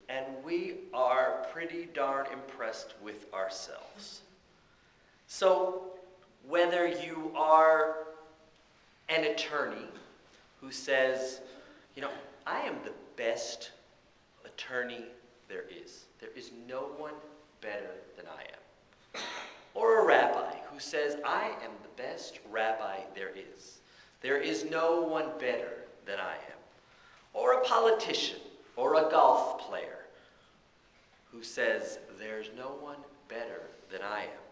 and we are pretty darn impressed with ourselves. So, whether you are an attorney who says, you know, I am the best attorney there is. There is no one better than I am. Or a rabbi who says, I am the best rabbi there is. There is no one better than I am. Or a politician or a golf player who says, there's no one better than I am.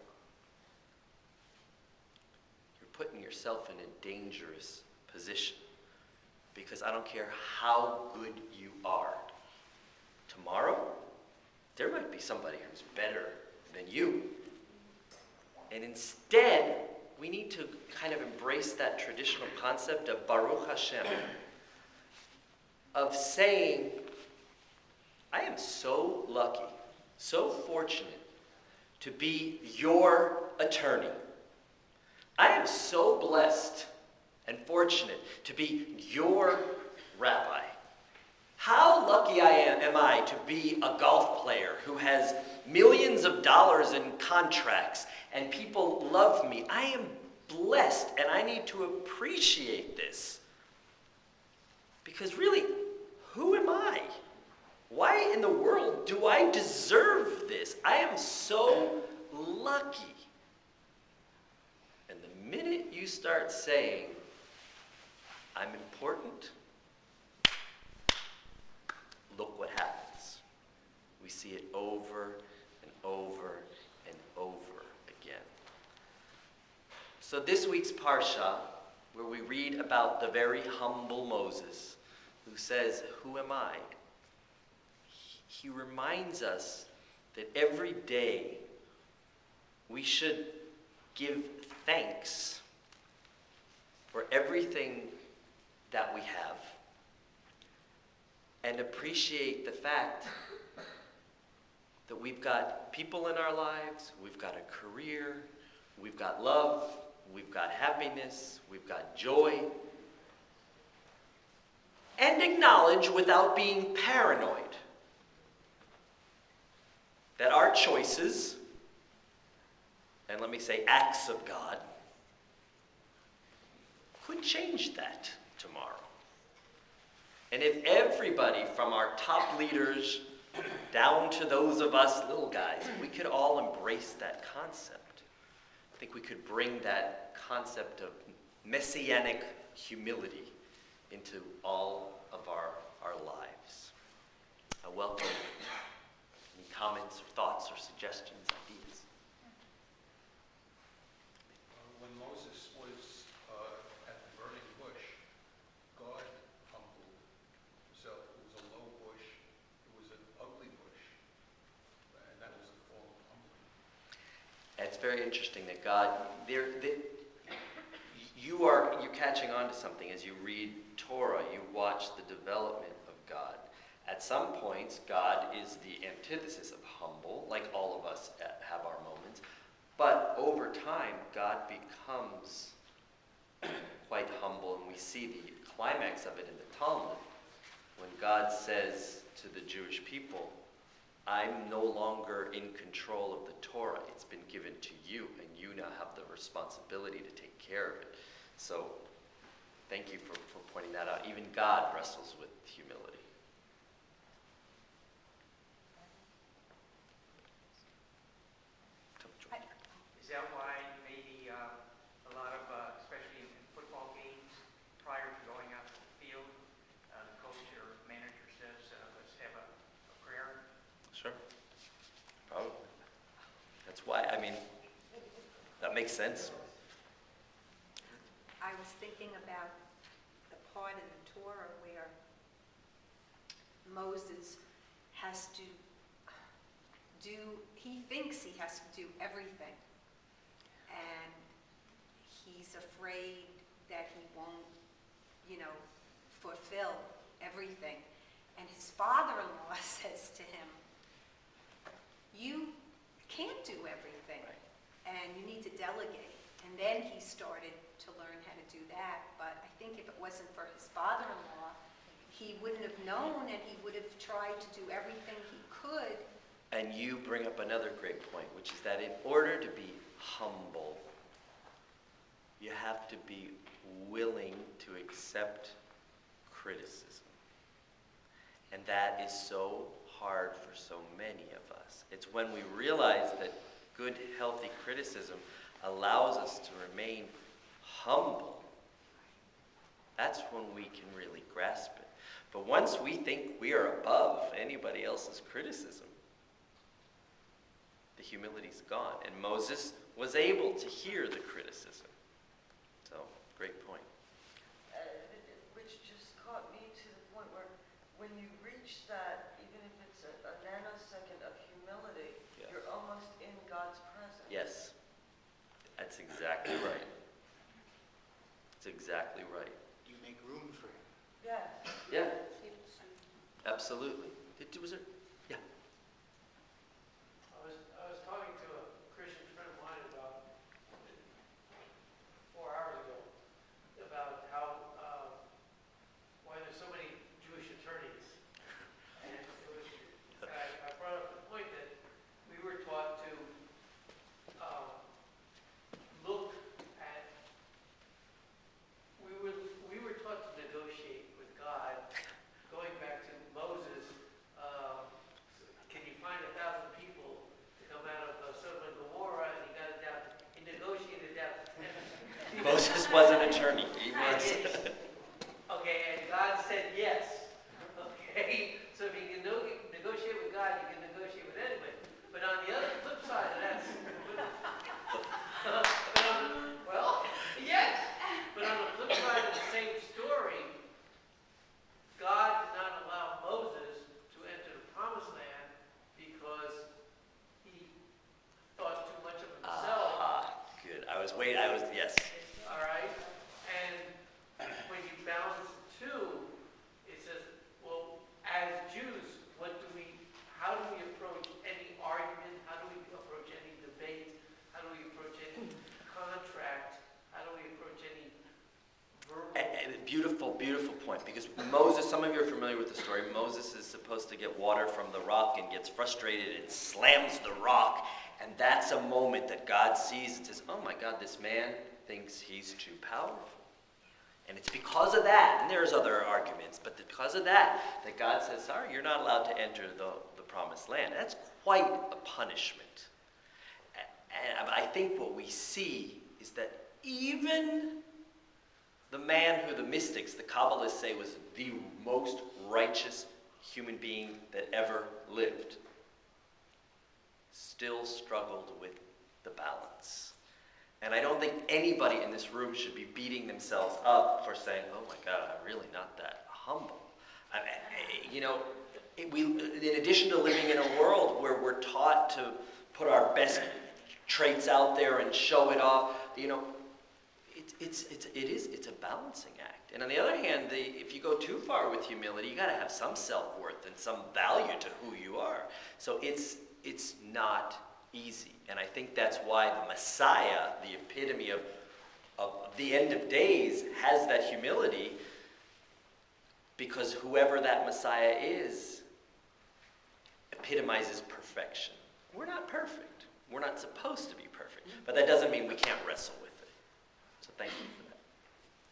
You're putting yourself in a dangerous position, because I don't care how good you are. Tomorrow, there might be somebody who's better than you. And instead, we need to kind of embrace that traditional concept of Baruch Hashem, of saying, I am so lucky, so fortunate to be your attorney. I am so blessed and fortunate to be your rabbi. How lucky am I to be a golf player who has millions of dollars in contracts and people love me. I am blessed, and I need to appreciate this. Because really, who am I? Why in the world do I deserve this? I am so lucky. And the minute you start saying, I'm important, look what happens. We see it over and over and over again. So this week's Parsha, where we read about the very humble Moses, who says, who am I? He reminds us that every day we should give thanks for everything that we have and appreciate the fact that we've got people in our lives, we've got a career, we've got love, we've got happiness, we've got joy, and acknowledge without being paranoid that our choices, and let me say acts of God, could change that tomorrow. And if everybody from our top leaders down to those of us little guys, we could all embrace that concept, I think we could bring that concept of messianic humility into all of our lives. I welcome any comments or thoughts or suggestions, ideas. When Moses was at the burning bush, God humbled himself. It was a low bush. It was an ugly bush. And that was a form of humbling. It's very interesting that God, you're catching on to something as you read Torah, you watch the development of God. At some points, God is the antithesis of humble, like all of us have our moments. But over time, God becomes quite humble, and we see the climax of it in the Talmud, when God says to the Jewish people, I'm no longer in control of the Torah. It's been given to you, and you now have the responsibility to take care of it. So, thank you for pointing that out. Even God wrestles with humility. Is that why maybe a lot of, especially in football games, prior to going out to the field, the coach or manager says, let's have a prayer? Sure. Probably. That's why, that makes sense. I was thinking about the part in the Torah where Moses has to he thinks he has to do everything. And he's afraid that he won't, fulfill everything. And his father-in-law says to him, you can't do everything, and you need to delegate. And then he started to learn how to do that. But I think if it wasn't for his father-in-law, he wouldn't have known, and he would have tried to do everything he And you bring up another great point, which is that in order to be humble, you have to be willing to accept criticism. And that is so hard for so many of us. It's when we realize that good, healthy criticism allows us to remain humble. That's when we can really grasp it. But once we think we are above anybody else's criticism, the humility's gone. And Moses was able to hear the criticism. So, great point. Which just caught me to the point where when you reach that, even if it's a nanosecond of humility, Yeah. you're almost in God's presence. Yes, that's exactly right. That's exactly right. You make room for him. Yes. Yeah, absolutely. Was there? Yeah. I was talking to a Christian friend of mine about 4 hours ago about how why there's so many Jewish attorneys, and I brought up the point that we were taught to look at we were taught to negotiate with God, going back to Moses. Can you find 1,000 people to come out of Sodom and Gomorrah? And he got it down. He negotiated down to 10. Moses was an attorney. He And was. okay, and God said yes. Okay, so if you can negotiate with God, you can negotiate with anybody. But on the other flip side of that, well, yes. But on the flip side of the same story, God did not allow Moses to enter the promised land because he thought too much of himself. Good. Yes. All right? And when you balance the two, it says, well, as Jews, how do we approach any argument? How do we approach any debate? How do we approach any contract? How do we approach any verbal? Beautiful, beautiful point. Because Moses, some of you are familiar with the story. Moses is supposed to get water from the rock and gets frustrated and slams the rock. And that's a moment that God sees and says, oh my God, this man thinks he's too powerful. And it's because of that, and there's other arguments, but because of that, that God says, sorry, you're not allowed to enter the promised land. That's quite a punishment. And I think what we see is that even the man who the mystics, the Kabbalists say was the most righteous human being that ever lived, still struggled with the balance. And I don't think anybody in this room should be beating themselves up for saying, oh my God, I'm really not that humble. In addition to living in a world where we're taught to put our best traits out there and show it off, it's a balancing act. And on the other hand, if you go too far with humility, you got to have some self-worth and some value to who you are. So it's not easy. And I think that's why the Messiah, the epitome of the end of days, has that humility, because whoever that Messiah is epitomizes perfection. We're not perfect. We're not supposed to be perfect. But that doesn't mean we can't wrestle with it. So thank you for that.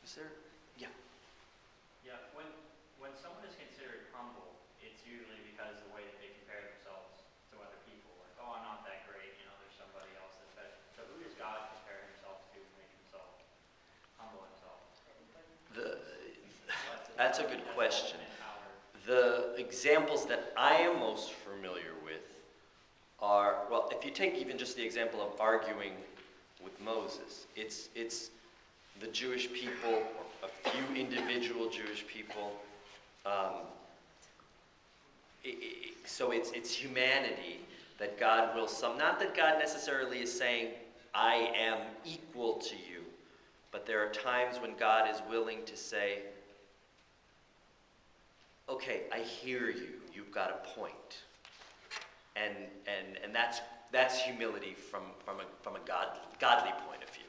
Is there? Yeah. Yeah, when someone is considered humble, it's usually because the way that they compare themselves to other people. Like, oh, I'm not that great, there's somebody else that's better. So who does God compare himself to make himself humble himself? That's a good question. The examples that I am most familiar with are, well, if you take even just the example of arguing with Moses, it's the Jewish people, or a few individual Jewish people. So it's humanity that God will not that God necessarily is saying, I am equal to you, but there are times when God is willing to say, okay, I hear you, you've got a point. And that's humility from a godly point of view.